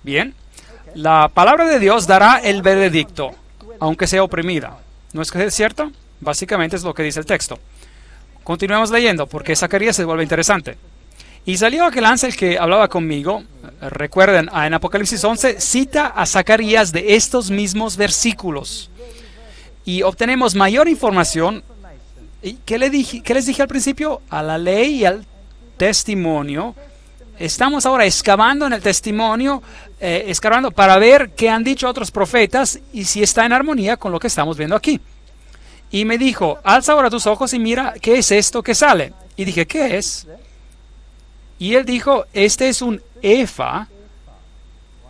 Bien, la palabra de Dios dará el veredicto, aunque sea oprimida. ¿No es que es cierto? Básicamente es lo que dice el texto. Continuemos leyendo, porque Zacarías se vuelve interesante. Y salió aquel ángel que hablaba conmigo. Recuerden, en Apocalipsis 11 cita a Zacarías de estos mismos versículos. Y obtenemos mayor información. ¿Y qué les dije al principio? A la ley y al testimonio. Estamos ahora excavando en el testimonio, excavando para ver qué han dicho otros profetas y si está en armonía con lo que estamos viendo aquí. Y me dijo, alza ahora tus ojos y mira qué es esto que sale. Y dije, ¿qué es? Y él dijo, este es un efa.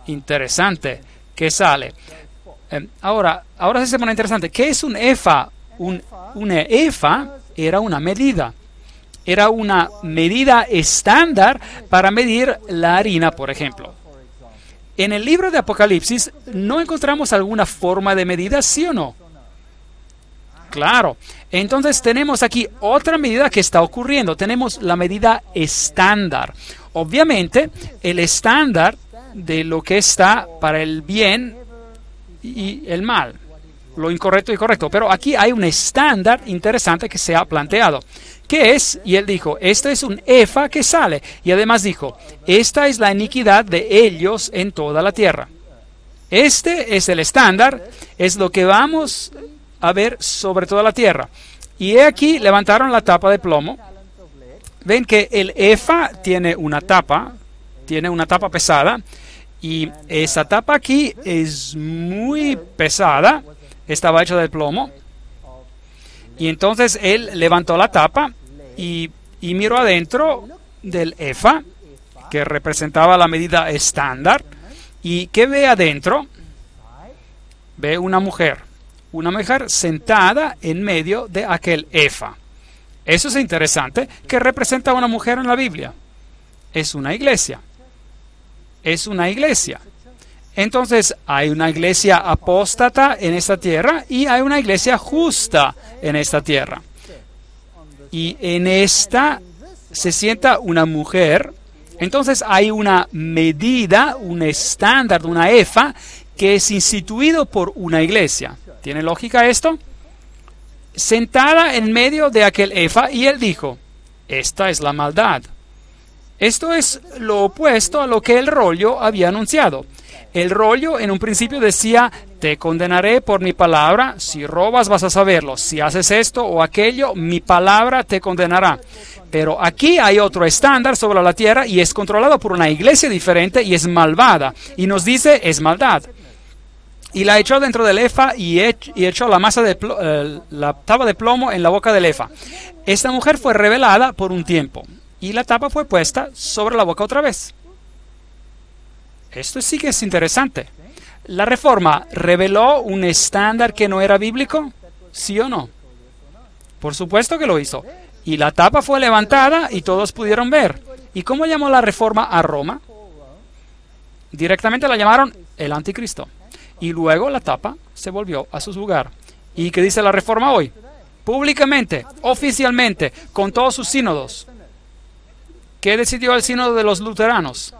Interesante, que sale. Ahora se pone interesante. ¿Qué es un efa? Una efa era una medida. Era una medida estándar para medir la harina, por ejemplo. En el libro de Apocalipsis, ¿no encontramos alguna forma de medida, sí o no? Claro. Entonces tenemos aquí otra medida que está ocurriendo. Tenemos la medida estándar. Obviamente, el estándar de lo que está para el bien y el mal. Lo incorrecto y correcto. Pero aquí hay un estándar interesante que se ha planteado. ¿Qué es? Y él dijo, esto es un efa que sale. Y además dijo, esta es la iniquidad de ellos en toda la tierra. Este es el estándar, es lo que vamos a ver sobre toda la tierra. Y he aquí, levantaron la tapa de plomo. Ven que el efa tiene una tapa pesada. Y esa tapa aquí es muy pesada. Estaba hecha de plomo. Y entonces él levantó la tapa y miró adentro del efa, que representaba la medida estándar. ¿Y qué ve adentro? Ve una mujer sentada en medio de aquel efa. Eso es interesante. ¿Qué representa a una mujer en la Biblia? Es una iglesia. Es una iglesia. Entonces, hay una iglesia apóstata en esta tierra y hay una iglesia justa en esta tierra. Y en esta se sienta una mujer. Entonces, hay una medida, un estándar, una efa, que es instituido por una iglesia. ¿Tiene lógica esto? Sentada en medio de aquel efa, y él dijo, esta es la maldad. Esto es lo opuesto a lo que el rollo había anunciado. El rollo en un principio decía, te condenaré por mi palabra, si robas vas a saberlo, si haces esto o aquello, mi palabra te condenará. Pero aquí hay otro estándar sobre la tierra y es controlado por una iglesia diferente y es malvada. Y nos dice, es maldad. Y la echó dentro del efa y echó la tapa de plomo en la boca del efa. Esta mujer fue revelada por un tiempo y la tapa fue puesta sobre la boca otra vez. Esto sí que es interesante. ¿La Reforma reveló un estándar que no era bíblico? ¿Sí o no? Por supuesto que lo hizo. Y la tapa fue levantada y todos pudieron ver. ¿Y cómo llamó la Reforma a Roma? Directamente la llamaron el Anticristo. Y luego la tapa se volvió a su lugar. ¿Y qué dice la Reforma hoy? Públicamente, oficialmente, con todos sus sínodos. ¿Qué decidió el sínodo de los luteranos?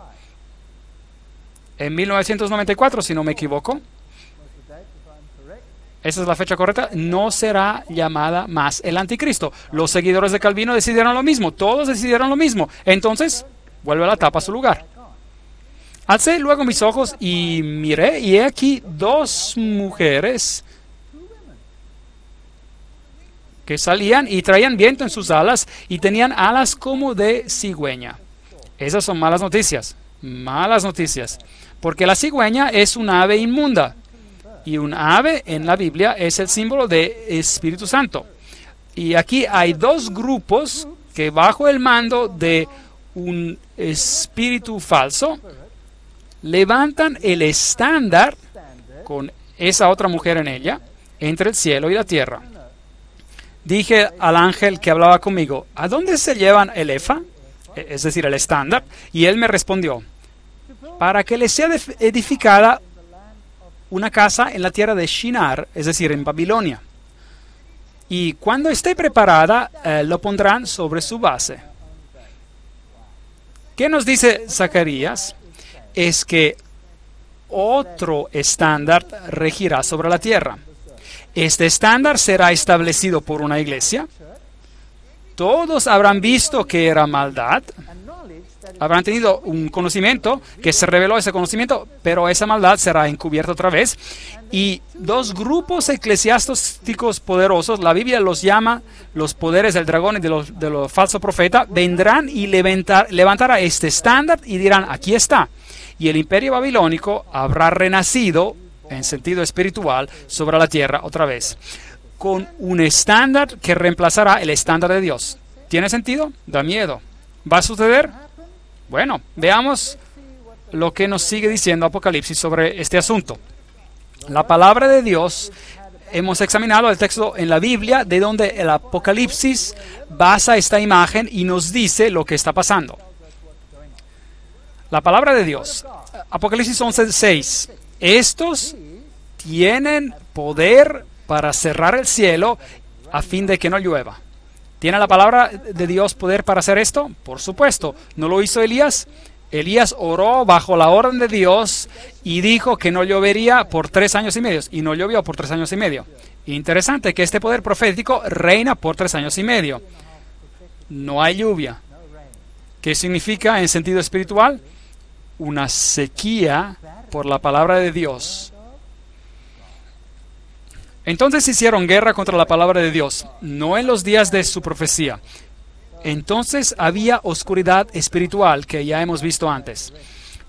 En 1994, si no me equivoco. Esa es la fecha correcta. No será llamada más el Anticristo. Los seguidores de Calvino decidieron lo mismo. Todos decidieron lo mismo. Entonces, vuelve la tapa a su lugar. Alcé luego mis ojos y miré, y he aquí dos mujeres que salían y traían viento en sus alas y tenían alas como de cigüeña. Esas son malas noticias. Malas noticias. Porque la cigüeña es un ave inmunda. Y un ave en la Biblia es el símbolo de Espíritu Santo. Y aquí hay dos grupos que bajo el mando de un espíritu falso levantan el estándar con esa otra mujer en ella entre el cielo y la tierra. Dije al ángel que hablaba conmigo, ¿a dónde se llevan el efa? Es decir, el estándar. Y él me respondió, para que les sea edificada una casa en la tierra de Shinar, es decir, en Babilonia. Y cuando esté preparada, lo pondrán sobre su base. ¿Qué nos dice Zacarías? Es que otro estándar regirá sobre la tierra. Este estándar será establecido por una iglesia. Todos habrán visto que era maldad. Habrán tenido un conocimiento, que se reveló ese conocimiento, pero esa maldad será encubierta otra vez. Y dos grupos eclesiásticos poderosos, la Biblia los llama los poderes del dragón y de los falsos profetas, vendrán y levantará este estándar y dirán, aquí está. Y el imperio babilónico habrá renacido, en sentido espiritual, sobre la tierra otra vez, con un estándar que reemplazará el estándar de Dios. ¿Tiene sentido? Da miedo. ¿Va a suceder? Bueno, veamos lo que nos sigue diciendo Apocalipsis sobre este asunto. La palabra de Dios, hemos examinado el texto en la Biblia de donde el Apocalipsis basa esta imagen y nos dice lo que está pasando. La palabra de Dios, Apocalipsis 11:6. Estos tienen poder para cerrar el cielo a fin de que no llueva. ¿Tiene la palabra de Dios poder para hacer esto? Por supuesto. ¿No lo hizo Elías? Elías oró bajo la orden de Dios y dijo que no llovería por 3 años y medio. Y no llovió por 3 años y medio. Interesante que este poder profético reina por 3 años y medio. No hay lluvia. ¿Qué significa en sentido espiritual? Una sequía por la palabra de Dios. Entonces hicieron guerra contra la palabra de Dios, no en los días de su profecía. Entonces había oscuridad espiritual que ya hemos visto antes.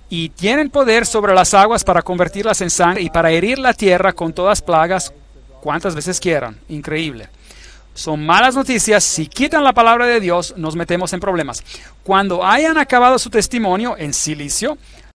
Y tienen poder sobre las aguas para convertirlas en sangre y para herir la tierra con todas plagas cuantas veces quieran. Increíble. Son malas noticias. Si quitan la palabra de Dios, nos metemos en problemas. Cuando hayan acabado su testimonio en silicio,